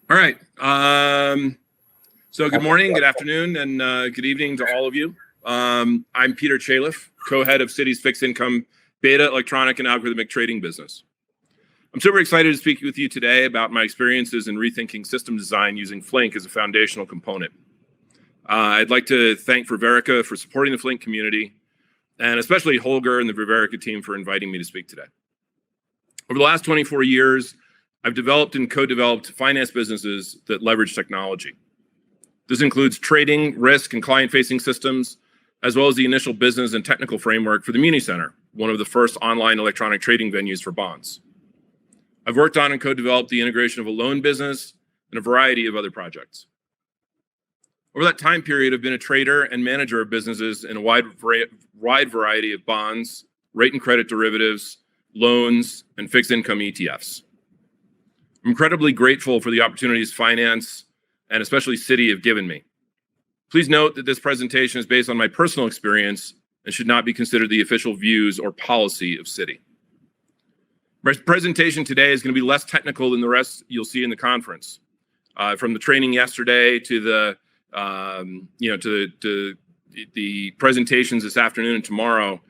All right. So good morning, good afternoon, and good evening to all of you. I'm Peter Chalif, co-head of Citi's fixed income beta, electronic, and algorithmic trading business. I'm super excited to speak with you today about my experiences in rethinking system design using Flink as a foundational component. I'd like to thank Ververica for supporting the Flink community, and especially Holger and the Ververica team for inviting me to speak today. Over the last 24 years, I've developed and co-developed finance businesses that leverage technology. This includes trading, risk, and client-facing systems, as well as the initial business and technical framework for the Muni Center, one of the first online electronic trading venues for bonds. I've worked on and co-developed the integration of a loan business and a variety of other projects. Over that time period, I've been a trader and manager of businesses in a wide variety of bonds, rate and credit derivatives, loans, and fixed income ETFs. I'm incredibly grateful for the opportunities finance and especially Citi have given me. Please note that this presentation is based on my personal experience and should not be considered the official views or policy of Citi. My presentation today is going to be less technical than the rest you'll see in the conference. From the training yesterday to the the presentations this afternoon and tomorrow,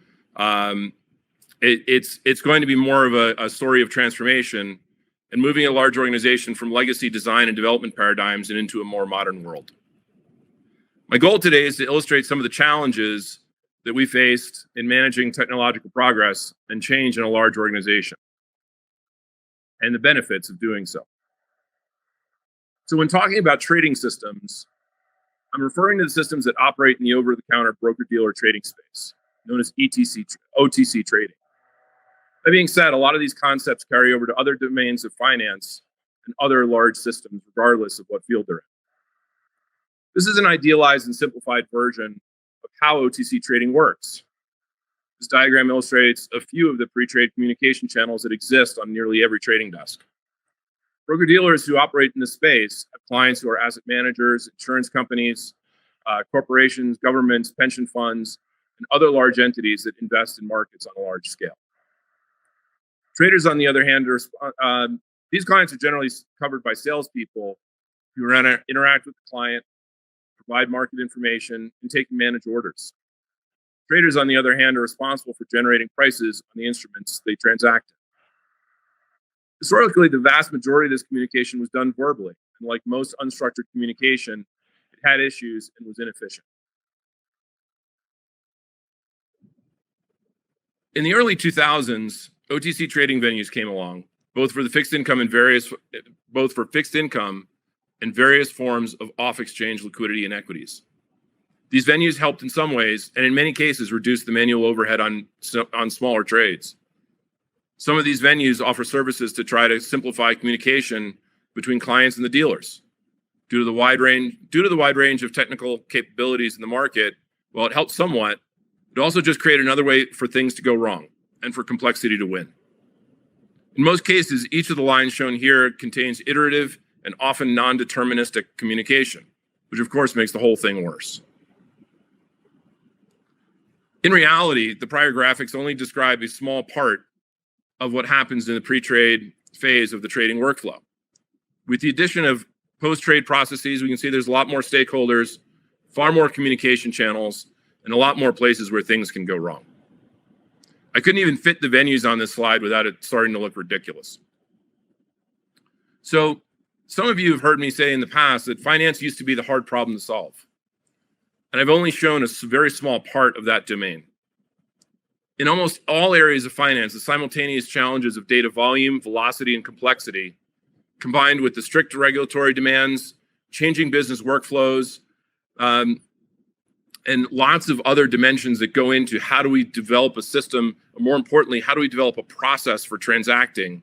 it's going to be more of a story of transformation and moving a large organization from legacy design and development paradigms and into a more modern world. My goal today is to illustrate some of the challenges that we faced in managing technological progress and change in a large organization, and the benefits of doing so. So when talking about trading systems, I'm referring to the systems that operate in the over-the-counter broker-dealer trading space, known as OTC trading. That being said, a lot of these concepts carry over to other domains of finance and other large systems, regardless of what field they're in. This is an idealized and simplified version of how OTC trading works. This diagram illustrates a few of the pre-trade communication channels that exist on nearly every trading desk. Broker-dealers who operate in this space have clients who are asset managers, insurance companies, corporations, governments, pension funds, and other large entities that invest in markets on a large scale. Traders, on the other hand, these clients are generally covered by salespeople who interact with the client, provide market information, and take and manage orders. Traders, on the other hand, are responsible for generating prices on the instruments they transact in. Historically, the vast majority of this communication was done verbally, and like most unstructured communication, it had issues and was inefficient. In the early 2000s, OTC trading venues came along, both for fixed income and various forms of off-exchange liquidity and equities. These venues helped in some ways, and in many cases, reduce the manual overhead on smaller trades. Some of these venues offer services to try to simplify communication between clients and the dealers. Due to the wide range of technical capabilities in the market, while it helped somewhat, it also just created another way for things to go wrong and for complexity to win. In most cases, each of the lines shown here contains iterative and often non-deterministic communication, which of course makes the whole thing worse. In reality, the prior graphics only describe a small part of what happens in the pre-trade phase of the trading workflow. With the addition of post-trade processes, we can see there's a lot more stakeholders, far more communication channels, and a lot more places where things can go wrong. I couldn't even fit the venues on this slide without it starting to look ridiculous. So some of you have heard me say in the past that finance used to be the hard problem to solve. And I've only shown a very small part of that domain. In almost all areas of finance, the simultaneous challenges of data volume, velocity, and complexity, combined with the strict regulatory demands, changing business workflows, and lots of other dimensions that go into how do we develop a system, or more importantly, how do we develop a process for transacting,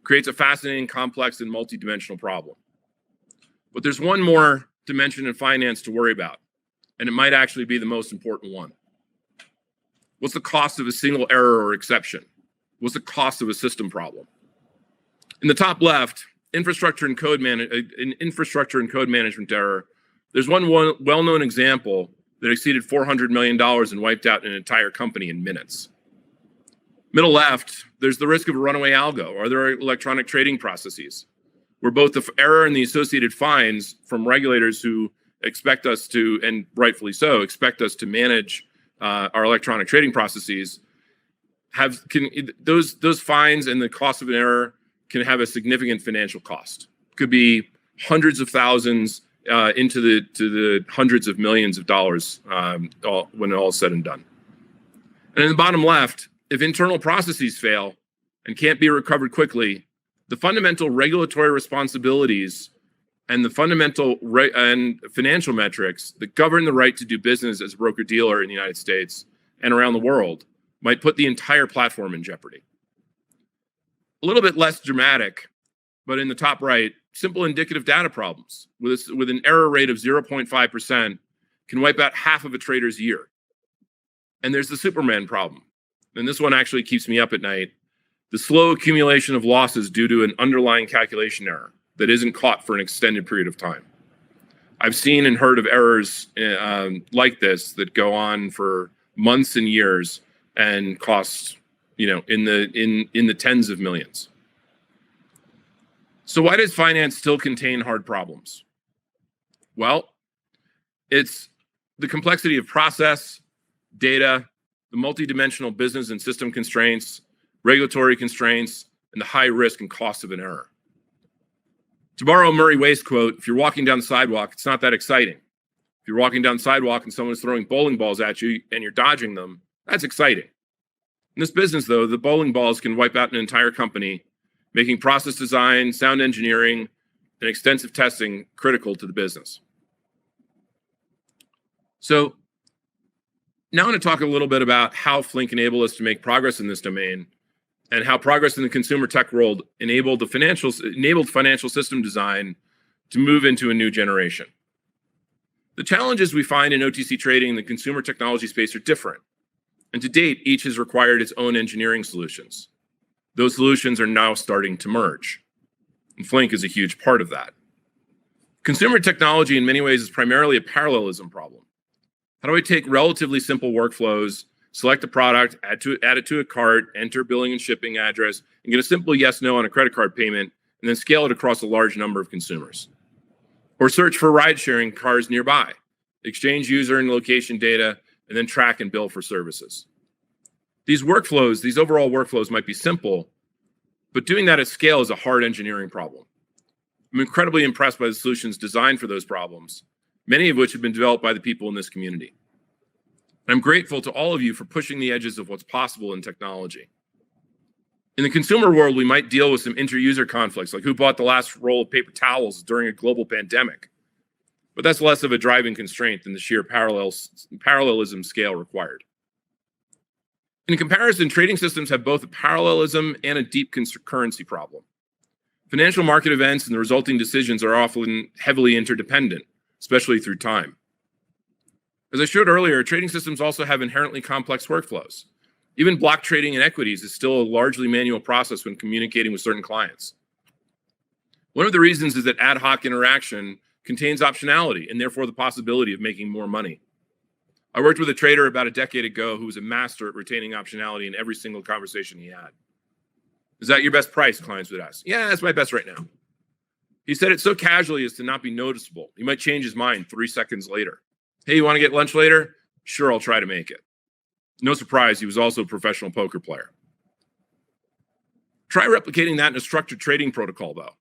creates a fascinating, complex, and multidimensional problem. But there's one more dimension in finance to worry about, and it might actually be the most important one. What's the cost of a single error or exception? What's the cost of a system problem? In the top left, infrastructure and code management error, there's one well-known example that exceeded $400 million and wiped out an entire company in minutes. Middle left, there's the risk of a runaway algo or other electronic trading processes, where both the error and the associated fines from regulators who expect us to, and rightfully so, expect us to manage our electronic trading processes, those fines and the cost of an error can have a significant financial cost. Could be hundreds of thousands into the hundreds of millions of dollars when all is said and done. And in the bottom left, if internal processes fail and can't be recovered quickly, the fundamental regulatory responsibilities and the fundamental and financial metrics that govern the right to do business as a broker-dealer in the United States and around the world might put the entire platform in jeopardy. A little bit less dramatic, but in the top right, simple indicative data problems with an error rate of 0.5% can wipe out half of a trader's year. And there's the Superman problem. And this one actually keeps me up at night. The slow accumulation of losses due to an underlying calculation error that isn't caught for an extended period of time. I've seen and heard of errors like this that go on for months and years and cost, in the tens of millions. So why does finance still contain hard problems? Well, it's the complexity of process, data, the multidimensional business and system constraints, regulatory constraints, and the high risk and cost of an error. To borrow a Murray Wace quote, if you're walking down the sidewalk, it's not that exciting. If you're walking down the sidewalk and someone's throwing bowling balls at you and you're dodging them, that's exciting. In this business, though, the bowling balls can wipe out an entire company, making process design, sound engineering, and extensive testing critical to the business. So now I want to talk a little bit about how Flink enabled us to make progress in this domain and how progress in the consumer tech world enabled financial system design to move into a new generation. The challenges we find in OTC trading in the consumer technology space are different. And to date, each has required its own engineering solutions. Those solutions are now starting to merge. And Flink is a huge part of that. Consumer technology in many ways is primarily a parallelism problem. How do I take relatively simple workflows, select a product, add it to a cart, enter billing and shipping address, and get a simple yes/no on a credit card payment, and then scale it across a large number of consumers? Or search for ride-sharing cars nearby, exchange user and location data, and then track and bill for services. These overall workflows might be simple, but doing that at scale is a hard engineering problem. I'm incredibly impressed by the solutions designed for those problems, many of which have been developed by the people in this community. I'm grateful to all of you for pushing the edges of what's possible in technology. In the consumer world, we might deal with some inter-user conflicts, like who bought the last roll of paper towels during a global pandemic. But that's less of a driving constraint than the sheer parallelism scale required. In comparison, trading systems have both a parallelism and a deep concurrency problem. Financial market events and the resulting decisions are often heavily interdependent, especially through time. As I showed earlier, trading systems also have inherently complex workflows. Even block trading in equities is still a largely manual process when communicating with certain clients. One of the reasons is that ad hoc interaction contains optionality and therefore the possibility of making more money. I worked with a trader about a decade ago who was a master at retaining optionality in every single conversation he had. Is that your best price? Clients would ask. Yeah, that's my best right now. He said it so casually as to not be noticeable. He might change his mind 3 seconds later. Hey, you want to get lunch later? Sure, I'll try to make it. No surprise, he was also a professional poker player. Try replicating that in a structured trading protocol, though,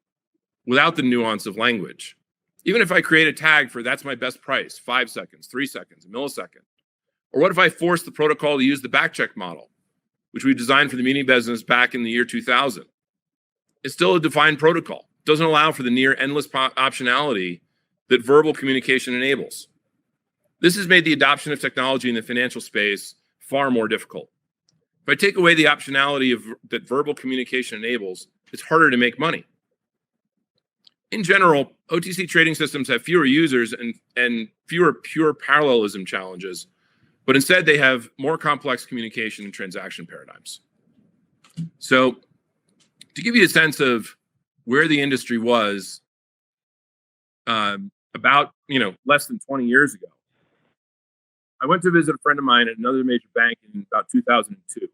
without the nuance of language. Even if I create a tag for that's my best price, 5 seconds, 3 seconds, a millisecond. Or what if I force the protocol to use the backcheck model, which we designed for the muni business back in the year 2000? It's still a defined protocol. It doesn't allow for the near endless optionality that verbal communication enables. This has made the adoption of technology in the financial space far more difficult. If I take away the optionality that verbal communication enables, it's harder to make money. In general, OTC trading systems have fewer users and fewer pure parallelism challenges, but instead they have more complex communication and transaction paradigms. So to give you a sense of where the industry was about less than 20 years ago, I went to visit a friend of mine at another major bank in about 2002.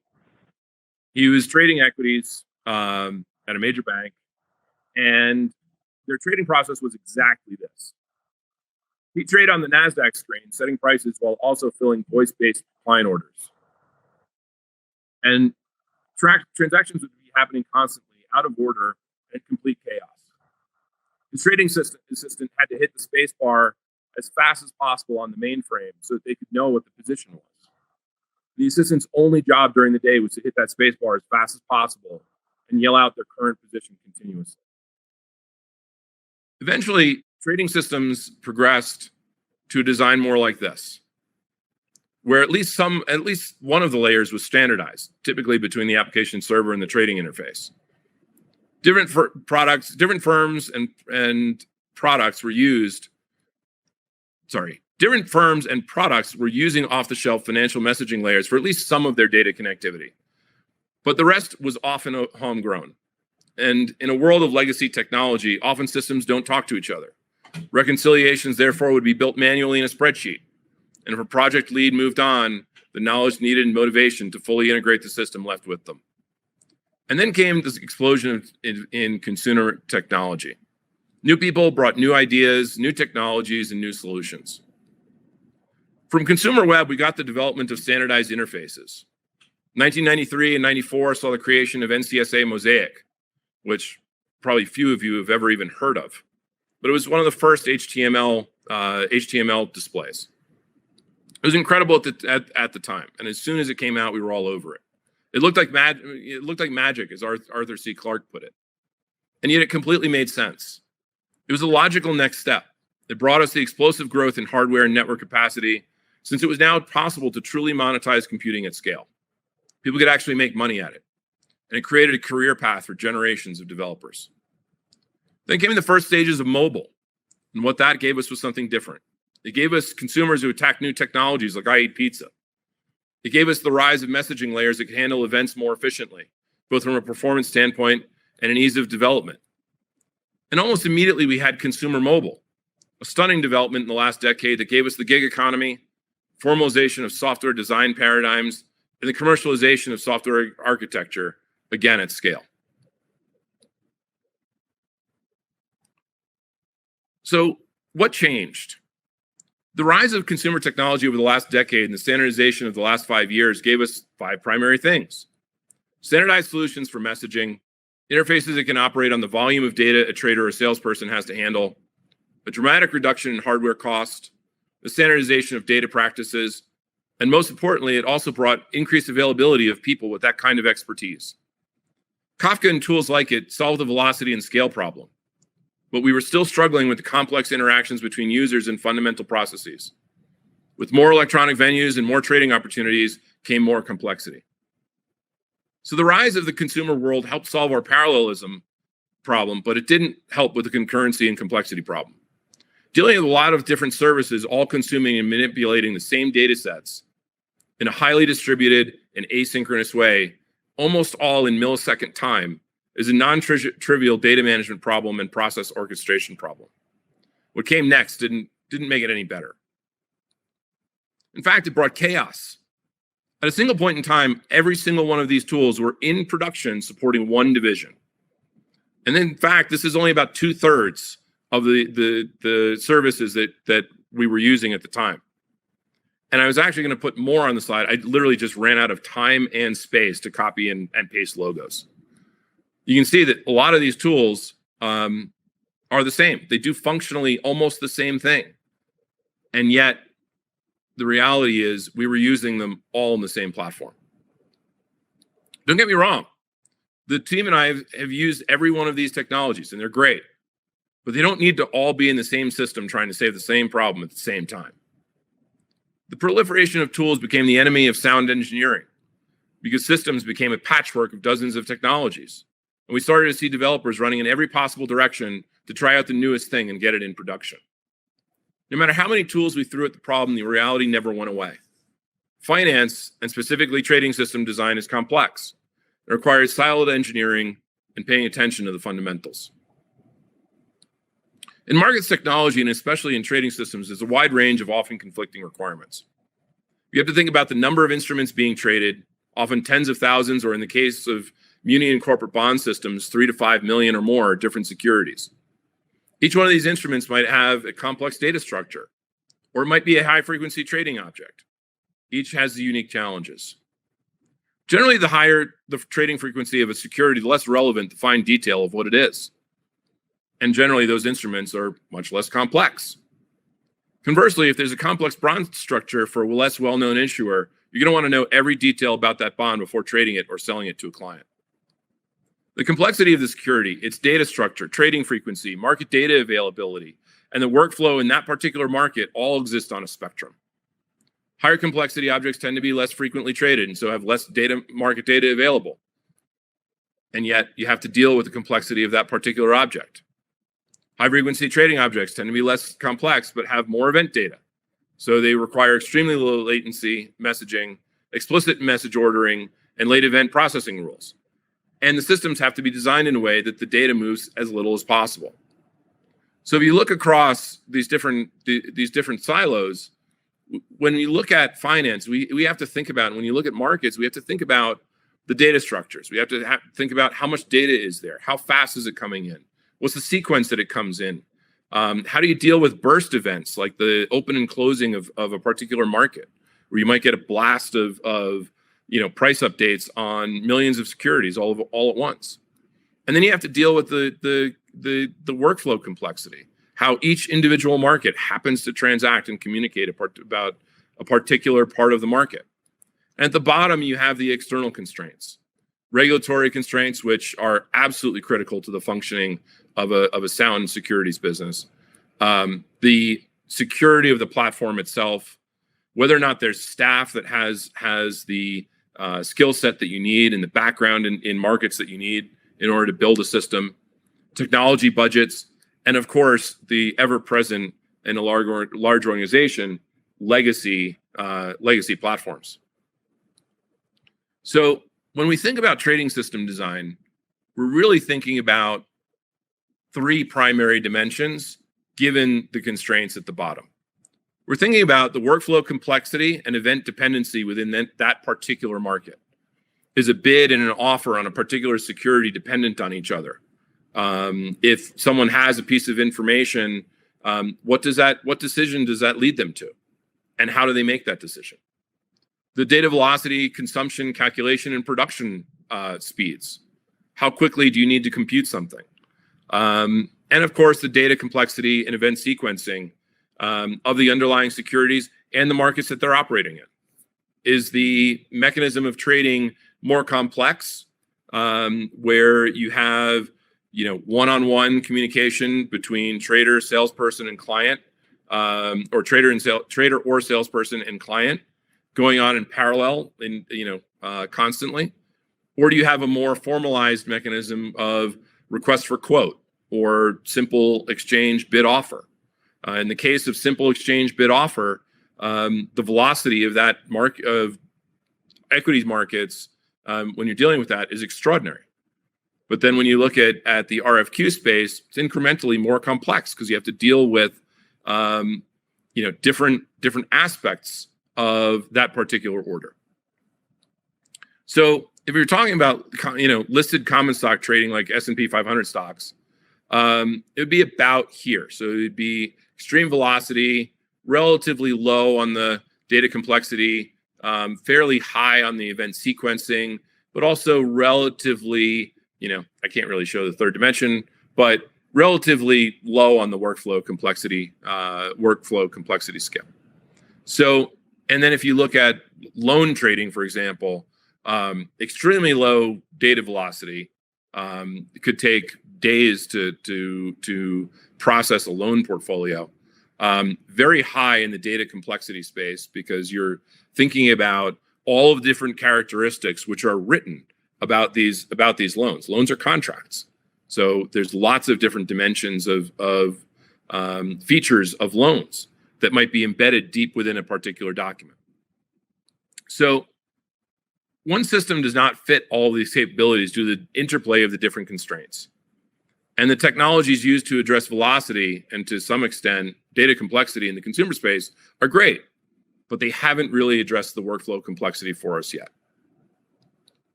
He was trading equities at a major bank, and their trading process was exactly this. He'd trade on the NASDAQ screen, setting prices while also filling voice-based client orders. And transactions would be happening constantly, out of order, and complete chaos. His trading assistant had to hit the space bar as fast as possible on the mainframe so that they could know what the position was. The assistant's only job during the day was to hit that space bar as fast as possible and yell out their current position continuously. Eventually, trading systems progressed to a design more like this, where at least one of the layers was standardized, typically between the application server and the trading interface. Different firms and products were using off-the-shelf financial messaging layers for at least some of their data connectivity. But the rest was often homegrown. And in a world of legacy technology, often systems don't talk to each other. Reconciliations, therefore, would be built manually in a spreadsheet. And if a project lead moved on, the knowledge needed and motivation to fully integrate the system left with them. And then came this explosion in consumer technology. New people brought new ideas, new technologies, and new solutions. From consumer web, we got the development of standardized interfaces. 1993 and 94 saw the creation of NCSA Mosaic, which probably few of you have ever even heard of. But it was one of the first HTML displays. It was incredible at the time, and as soon as it came out, we were all over it. It looked like magic, as Arthur C. Clarke put it, and yet it completely made sense. It was a logical next step. It brought us the explosive growth in hardware and network capacity, since it was now possible to truly monetize computing at scale. People could actually make money at it, and it created a career path for generations of developers. Then came the first stages of mobile, and what that gave us was something different. It gave us consumers who attacked new technologies like I Eat Pizza. It gave us the rise of messaging layers that could handle events more efficiently, both from a performance standpoint and an ease of development. And almost immediately, we had consumer mobile, a stunning development in the last decade that gave us the gig economy, formalization of software design paradigms, and the commercialization of software architecture, again at scale. So what changed? The rise of consumer technology over the last decade and the standardization of the last 5 years gave us 5 primary things. Standardized solutions for messaging, interfaces that can operate on the volume of data a trader or salesperson has to handle, a dramatic reduction in hardware cost, the standardization of data practices, and most importantly, it also brought increased availability of people with that kind of expertise. Kafka and tools like it solved the velocity and scale problem, but we were still struggling with the complex interactions between users and fundamental processes. With more electronic venues and more trading opportunities came more complexity. So the rise of the consumer world helped solve our parallelism problem, but it didn't help with the concurrency and complexity problem. Dealing with a lot of different services, all consuming and manipulating the same data sets in a highly distributed and asynchronous way, almost all in millisecond time, is a non-trivial data management problem and process orchestration problem. What came next didn't make it any better. In fact, it brought chaos. At a single point in time, every single one of these tools were in production supporting one division. And then, in fact, this is only about 2/3 of the services that we were using at the time. And I was actually going to put more on the slide. I literally just ran out of time and space to copy and paste logos. You can see that a lot of these tools are the same. They do functionally almost the same thing. And yet, the reality is we were using them all in the same platform. Don't get me wrong. The team and I have used every one of these technologies, and they're great. But they don't need to all be in the same system trying to save the same problem at the same time. The proliferation of tools became the enemy of sound engineering because systems became a patchwork of dozens of technologies. And we started to see developers running in every possible direction to try out the newest thing and get it in production. No matter how many tools we threw at the problem, the reality never went away. Finance, and specifically trading system design, is complex. It requires siloed engineering and paying attention to the fundamentals. In markets technology, and especially in trading systems, there's a wide range of often conflicting requirements. You have to think about the number of instruments being traded, often tens of thousands, or in the case of muni and corporate bond systems, 3 to 5 million or more different securities. Each one of these instruments might have a complex data structure, or it might be a high-frequency trading object. Each has the unique challenges. Generally, the higher the trading frequency of a security, the less relevant the fine detail of what it is. And generally, those instruments are much less complex. Conversely, if there's a complex bond structure for a less well-known issuer, you're going to want to know every detail about that bond before trading it or selling it to a client. The complexity of the security, its data structure, trading frequency, market data availability, and the workflow in that particular market all exist on a spectrum. Higher complexity objects tend to be less frequently traded and so have less market data available. And yet you have to deal with the complexity of that particular object. High frequency trading objects tend to be less complex but have more event data. So they require extremely low latency messaging, explicit message ordering, and late event processing rules. And the systems have to be designed in a way that the data moves as little as possible. So if you look across these different silos, when you look at finance, we have to think about, when you look at markets, we have to think about the data structures. We have to think about how much data is there, how fast is it coming in, what's the sequence that it comes in, how do you deal with burst events like the open and closing of a particular market, where you might get a blast of price updates on millions of securities all at once. And then you have to deal with the workflow complexity, how each individual market happens to transact and communicate about a particular part of the market. And at the bottom, you have the external constraints, regulatory constraints, which are absolutely critical to the functioning of a sound securities business. The security of the platform itself, whether or not there's staff that has the skill set that you need and the background in markets that you need in order to build a system, technology budgets, and of course, the ever-present in a large organization, legacy platforms. So when we think about trading system design, we're really thinking about three primary dimensions given the constraints at the bottom. We're thinking about the workflow complexity and event dependency within that particular market. Is a bid and an offer on a particular security dependent on each other? If someone has a piece of information, what decision does that lead them to? And how do they make that decision? The data velocity, consumption, calculation, and production speeds. How quickly do you need to compute something? And of course, the data complexity and event sequencing of the underlying securities and the markets that they're operating in. Is the mechanism of trading more complex, where you have one-on-one communication between trader, salesperson, and client, or trader or salesperson and client going on in parallel constantly? Or do you have a more formalized mechanism of request for quote or simple exchange bid offer? In the case of simple exchange bid offer, the velocity of that of equities markets when you're dealing with that is extraordinary. But then when you look at the RFQ space, it's incrementally more complex because you have to deal with different aspects of that particular order. So if you're talking about listed common stock trading like S&P 500 stocks, it would be about here. So it would be extreme velocity, relatively low on the data complexity, fairly high on the event sequencing, but also relatively, I can't really show the third dimension, but relatively low on the workflow complexity scale. So, and then if you look at loan trading, for example, extremely low data velocity, it could take days to process a loan portfolio. Very high in the data complexity space because you're thinking about all of the different characteristics which are written about these loans. Loans are contracts, so there's lots of different dimensions of features of loans that might be embedded deep within a particular document. So one system does not fit all of these capabilities due to the interplay of the different constraints. And the technologies used to address velocity and to some extent data complexity in the consumer space are great, but they haven't really addressed the workflow complexity for us yet.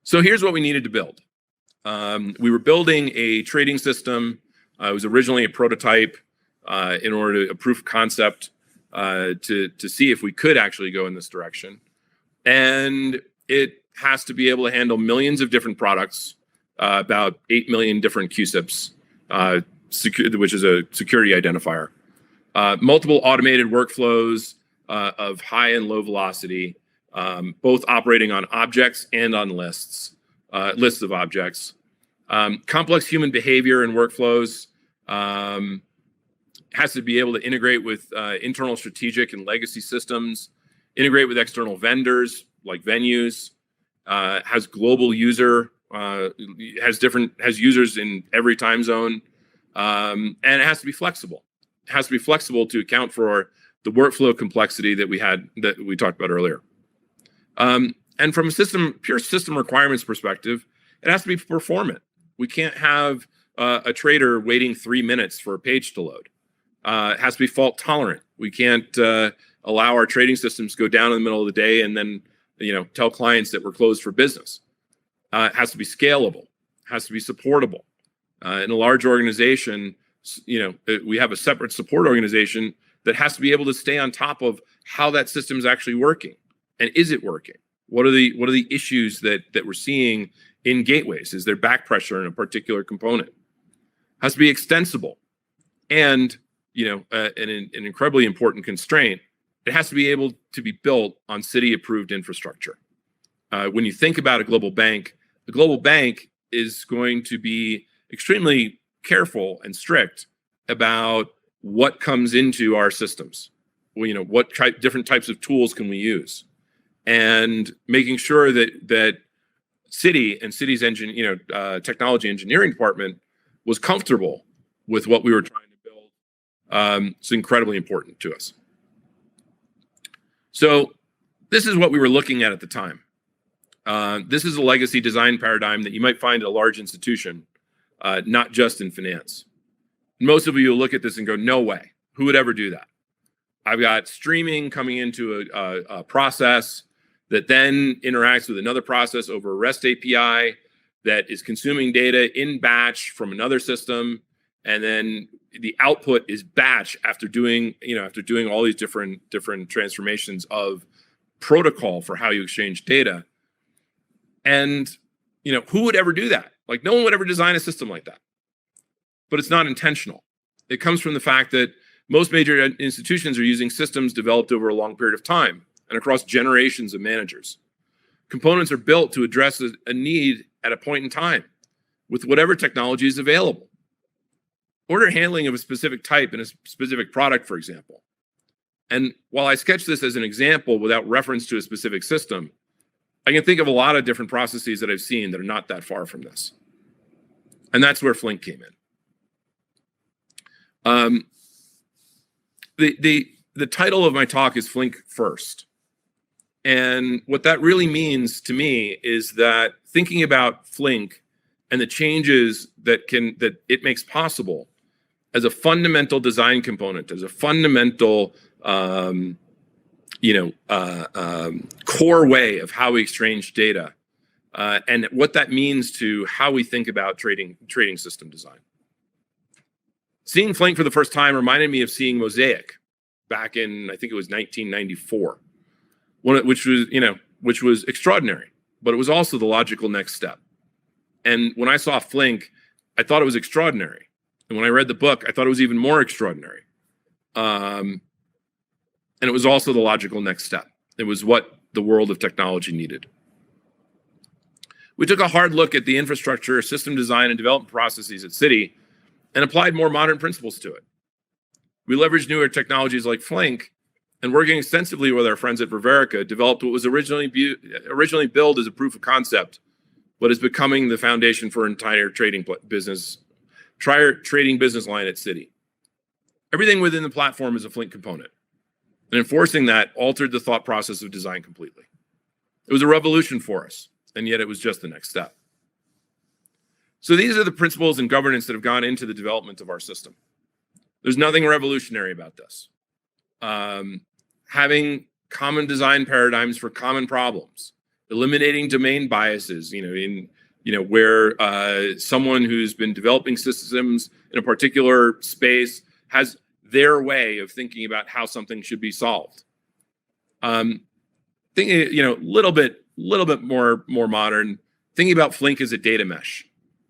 So here's what we needed to build. We were building a trading system. It was originally a prototype in order to a proof of concept to see if we could actually go in this direction. And it has to be able to handle millions of different products, about 8 million different QSIPs, which is a security identifier. Multiple automated workflows of high and low velocity, both operating on objects and on lists of objects. Complex human behavior and workflows has to be able to integrate with internal strategic and legacy systems, integrate with external vendors like venues, has global user, has users in every time zone, and it has to be flexible. It has to be flexible to account for the workflow complexity that we talked about earlier. And from a pure system requirements perspective, it has to be performant. We can't have a trader waiting 3 minutes for a page to load. It has to be fault tolerant. We can't allow our trading systems to go down in the middle of the day and then tell clients that we're closed for business. It has to be scalable. It has to be supportable. In a large organization, we have a separate support organization that has to be able to stay on top of how that system is actually working, and is it working? What are the issues that we're seeing in gateways? Is there back pressure in a particular component? It has to be extensible, and an incredibly important constraint. It has to be able to be built on city-approved infrastructure. When you think about a global bank is going to be extremely careful and strict about what comes into our systems. What different types of tools can we use, and making sure that City and City's technology engineering department was comfortable with what we were trying to build. It's incredibly important to us. So this is what we were looking at the time. This is a legacy design paradigm that you might find at a large institution, not just in finance. Most of you will look at this and go, no way, who would ever do that? I've got streaming coming into a process that then interacts with another process over a REST API that is consuming data in batch from another system, and then the output is batch after doing all these different transformations of protocol for how you exchange data. And who would ever do that? Like, no one would ever design a system like that. But it's not intentional. It comes from the fact that most major institutions are using systems developed over a long period of time and across generations of managers. Components are built to address a need at a point in time with whatever technology is available. Order handling of a specific type in a specific product, for example. And while I sketch this as an example without reference to a specific system, I can think of a lot of different processes that I've seen that are not that far from this. And that's where Flink came in. The title of my talk is Flink First. And what that really means to me is that thinking about Flink and the changes that it makes possible as a fundamental design component, as a fundamental core way of how we exchange data, and what that means to how we think about trading system design. Seeing Flink for the first time reminded me of seeing Mosaic back in, I think it was 1994, which was extraordinary, but it was also the logical next step. And when I saw Flink, I thought it was extraordinary. And when I read the book, I thought it was even more extraordinary. And it was also the logical next step. It was what the world of technology needed. We took a hard look at the infrastructure, system design, and development processes at Citi and applied more modern principles to it. We leveraged newer technologies like Flink, and working extensively with our friends at Ververica, developed what was originally billed as a proof of concept, but is becoming the foundation for an entire trading business line at Citi. Everything within the platform is a Flink component, and enforcing that altered the thought process of design completely. It was a revolution for us, and yet it was just the next step. So these are the principles and governance that have gone into the development of our system. There's nothing revolutionary about this. Having common design paradigms for common problems, eliminating domain biases, in where someone who's been developing systems in a particular space has their way of thinking about how something should be solved. Thinking, a little bit more modern, thinking about Flink as a data mesh,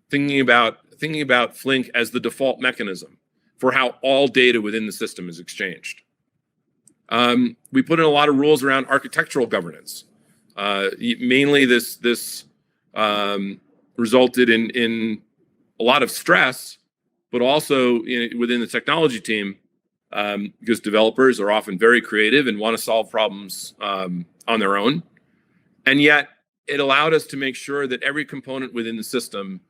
thinking about Flink as the default mechanism for how all data within the system is exchanged. We put in a lot of rules around architectural governance. Mainly this resulted in a lot of stress, but also within the technology team, because developers are often very creative and want to solve problems on their own. And yet it allowed us to make sure that every component within the system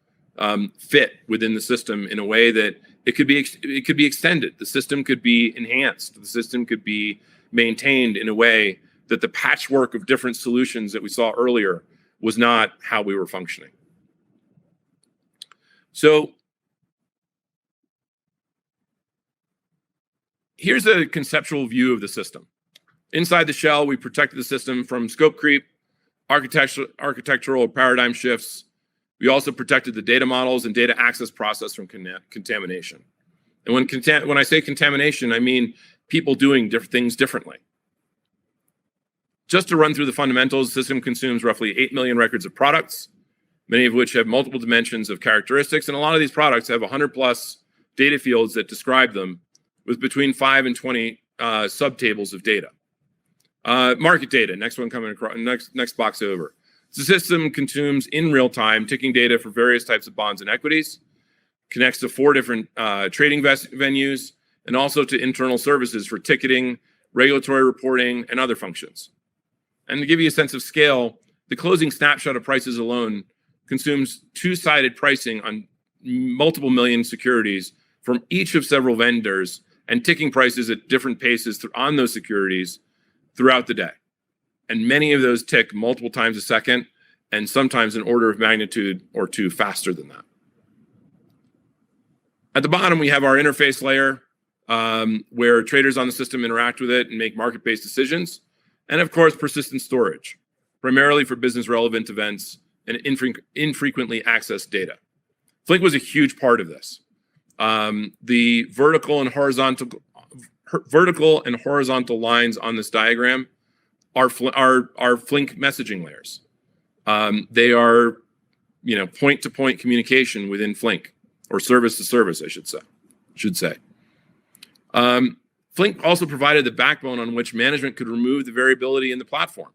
fit within the system in a way that it could be extended. The system could be enhanced. The system could be maintained in a way that the patchwork of different solutions that we saw earlier was not how we were functioning. So here's a conceptual view of the system. Inside the shell, we protected the system from scope creep, architectural paradigm shifts. We also protected the data models and data access process from contamination. And when I say contamination, I mean people doing things differently. Just to run through the fundamentals, the system consumes roughly 8 million records of products, many of which have multiple dimensions of characteristics. And a lot of these products have 100+ data fields that describe them with between 5 and 20 subtables of data. Market data, next one coming across, next box over. The system consumes in real time ticking data for various types of bonds and equities, connects to 4 different trading venues, and also to internal services for ticketing, regulatory reporting, and other functions. And to give you a sense of scale, the closing snapshot of prices alone consumes two-sided pricing on multiple million securities from each of several vendors and ticking prices at different paces on those securities throughout the day. And many of those tick multiple times a second, and sometimes an order of magnitude or two faster than that. At the bottom, we have our interface layer, where traders on the system interact with it and make market-based decisions. And of course, persistent storage, primarily for business relevant events and infrequently accessed data. Flink was a huge part of this. The vertical and horizontal lines on this diagram are Flink messaging layers. They are, point-to-point communication within Flink, or service-to-service, I should say. Flink also provided the backbone on which management could remove the variability in the platform.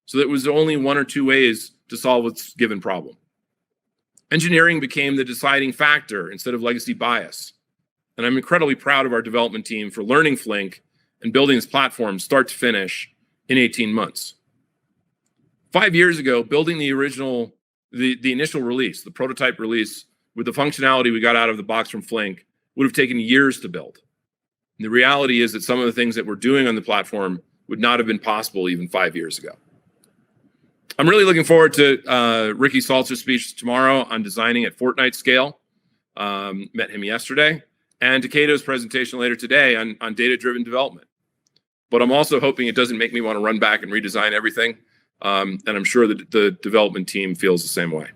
So that it was only 1 or 2 ways to solve a given problem. Engineering became the deciding factor instead of legacy bias. And I'm incredibly proud of our development team for learning Flink and building this platform start to finish in 18 months. 5 years ago, building the initial release, the prototype release, with the functionality we got out of the box from Flink, would have taken years to build. And the reality is that some of the things that we're doing on the platform would not have been possible even 5 years ago. I'm really looking forward to Ricky Saltzer's speech tomorrow on designing at Fortnite scale. Met him yesterday. And to Cato's presentation later today on data-driven development. But I'm also hoping it doesn't make me want to run back and redesign everything. And I'm sure that the development team feels the same way.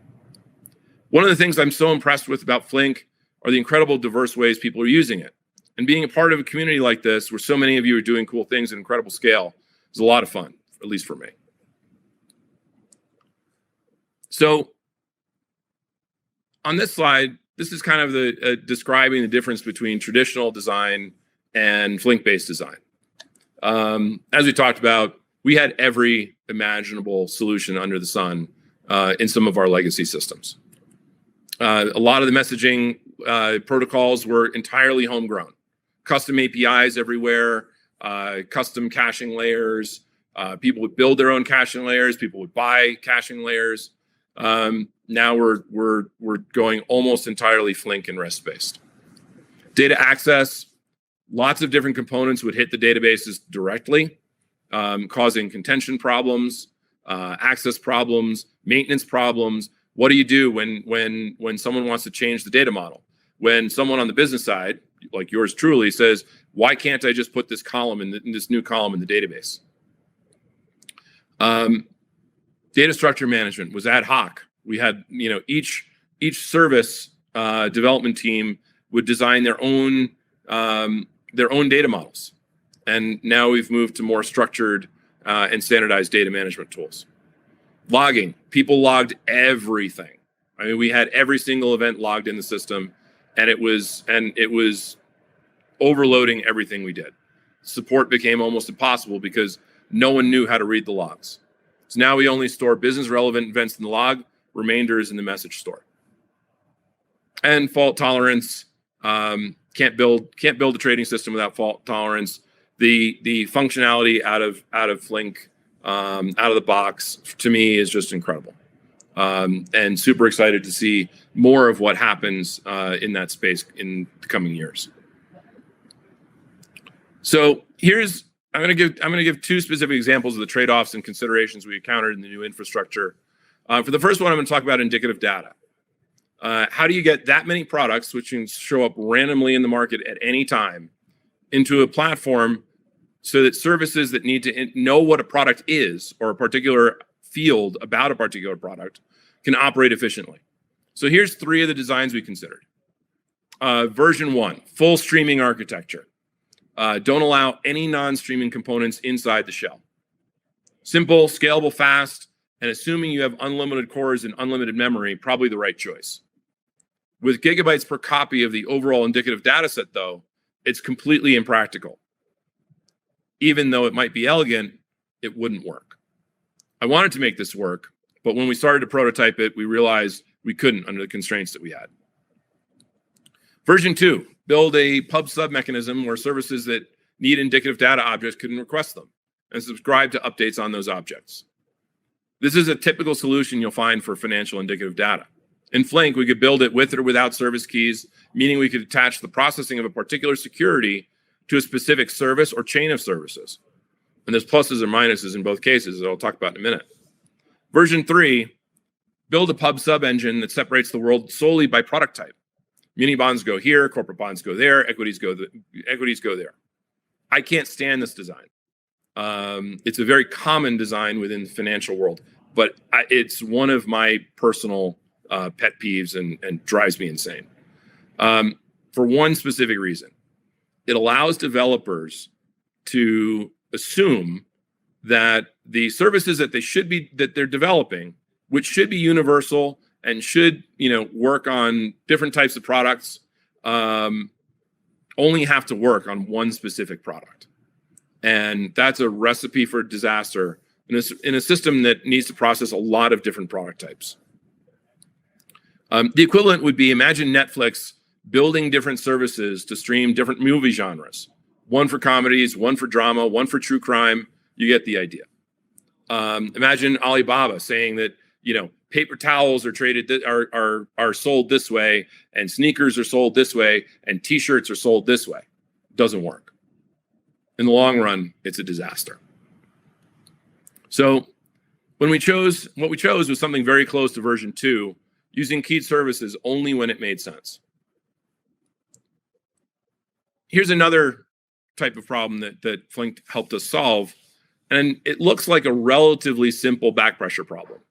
One of the things I'm so impressed with about Flink are the incredible diverse ways people are using it. And being a part of a community like this, where so many of you are doing cool things at incredible scale, is a lot of fun, at least for me. So on this slide, this is kind of describing the difference between traditional design and Flink-based design. As we talked about, we had every imaginable solution under the sun in some of our legacy systems. A lot of the messaging protocols were entirely homegrown. Custom APIs everywhere, custom caching layers. People would build their own caching layers. People would buy caching layers. Now we're going almost entirely Flink and REST-based. Data access, lots of different components would hit the databases directly, causing contention problems, access problems, maintenance problems. What do you do when someone wants to change the data model? When someone on the business side, like yours truly, says, why can't I just put this column in this new column in the database? Data structure management was ad hoc, We had, each service development team would design their own data models. And now we've moved to more structured and standardized data management tools. Logging, people logged everything. I mean, we had every single event logged in the system, and it was overloading everything we did. Support became almost impossible because no one knew how to read the logs. So now we only store business relevant events in the log, remainders in the message store. And fault tolerance, can't build a trading system without fault tolerance. The functionality out of Flink, out of the box, to me is just incredible. And super excited to see more of what happens in that space in the coming years. So I'm going to give two specific examples of the trade-offs and considerations we encountered in the new infrastructure. For the first one, I'm going to talk about indicative data. How do you get that many products, which can show up randomly in the market at any time, into a platform so that services that need to know what a product is or a particular field about a particular product can operate efficiently? So here's 3 of the designs we considered. Version 1, full streaming architecture. Don't allow any non-streaming components inside the shell. Simple, scalable, fast, and assuming you have unlimited cores and unlimited memory, probably the right choice. With gigabytes per copy of the overall indicative data set, though, it's completely impractical. Even though it might be elegant, it wouldn't work. I wanted to make this work, but when we started to prototype it, we realized we couldn't under the constraints that we had. Version 2, build a pub sub mechanism where services that need indicative data objects can request them and subscribe to updates on those objects. This is a typical solution you'll find for financial indicative data. In Flink, we could build it with or without service keys, meaning we could attach the processing of a particular security to a specific service or chain of services. And there's pluses or minuses in both cases, that I'll talk about in a minute. Version 3, build a pub sub engine that separates the world solely by product type. Muni bonds go here, corporate bonds go there, equities go there. I can't stand this design. It's a very common design within the financial world, but it's one of my personal pet peeves and drives me insane. For one specific reason. It allows developers to assume that the services that they're developing, which should be universal and should work on different types of products, only have to work on one specific product. And that's a recipe for disaster in a system that needs to process a lot of different product types. The equivalent would be, imagine Netflix building different services to stream different movie genres. One for comedies, one for drama, one for true crime. You get the idea. Imagine Alibaba saying that, paper towels are are sold this way, and sneakers are sold this way, and t-shirts are sold this way. Doesn't work. In the long run, it's a disaster. So what we chose was something very close to version 2, using keyed services only when it made sense. Here's another type of problem that Flink helped us solve, and it looks like a relatively simple back pressure problem.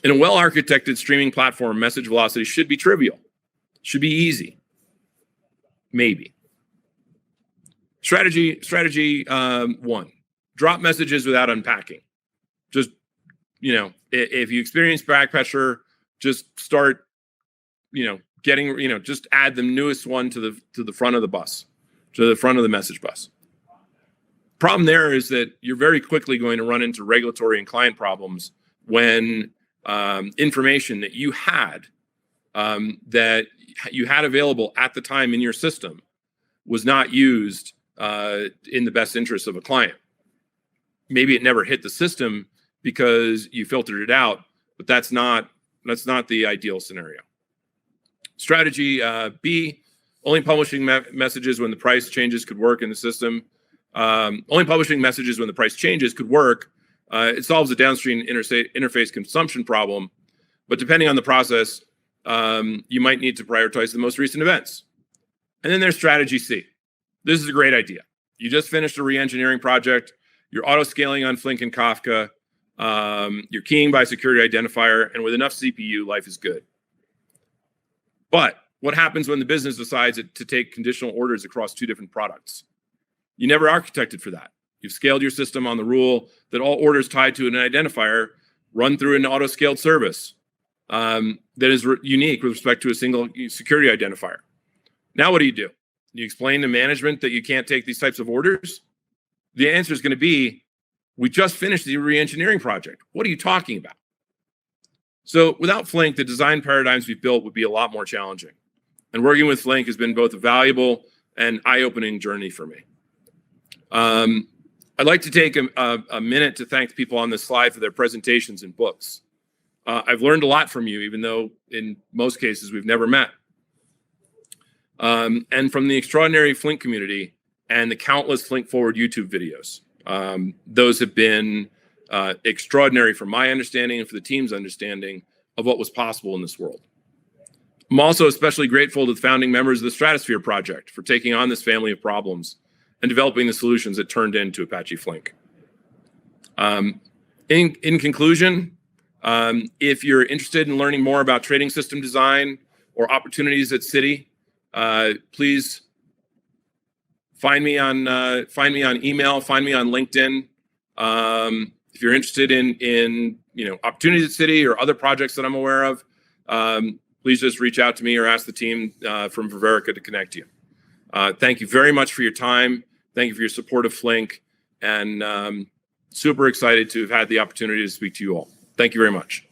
In a well-architected streaming platform, message velocity should be trivial, should be easy, maybe. Strategy 1, drop messages without unpacking. Just, if you experience back pressure, just start, just add the newest one to the front of the bus, to the front of the message bus. Problem there is that you're very quickly going to run into regulatory and client problems when information that you had available at the time in your system was not used in the best interest of a client. Maybe it never hit the system because you filtered it out, but that's not the ideal scenario. Strategy B, only publishing messages when the price changes could work in the system. Only publishing messages when the price changes could work. It solves a downstream interface consumption problem, but depending on the process, you might need to prioritize the most recent events. And then there's strategy C. This is a great idea. You just finished a re-engineering project. You're auto-scaling on Flink and Kafka. You're keying by security identifier, and with enough CPU, life is good. But what happens when the business decides to take conditional orders across two different products? You never architected for that. You've scaled your system on the rule that all orders tied to an identifier run through an auto-scaled service that is unique with respect to a single security identifier. Now what do? You explain to management that you can't take these types of orders? The answer is going to be, we just finished the re-engineering project. What are you talking about? So without Flink, the design paradigms we've built would be a lot more challenging. And working with Flink has been both a valuable and eye-opening journey for me. I'd like to take a minute to thank the people on this slide for their presentations and books. I've learned a lot from you, even though in most cases we've never met. And from the extraordinary Flink community and the countless Flink Forward YouTube videos. Those have been extraordinary from my understanding and for the team's understanding of what was possible in this world. I'm also especially grateful to the founding members of the Stratosphere project for taking on this family of problems and developing the solutions that turned into Apache Flink. In conclusion, if you're interested in learning more about trading system design or opportunities at Citi, please find me on email, find me on LinkedIn. If you're interested in opportunities at Citi or other projects that I'm aware of, please just reach out to me or ask the team from Ververica to connect you. Thank you very much for your time. Thank you for your support of Flink, and super excited to have had the opportunity to speak to you all. Thank you very much.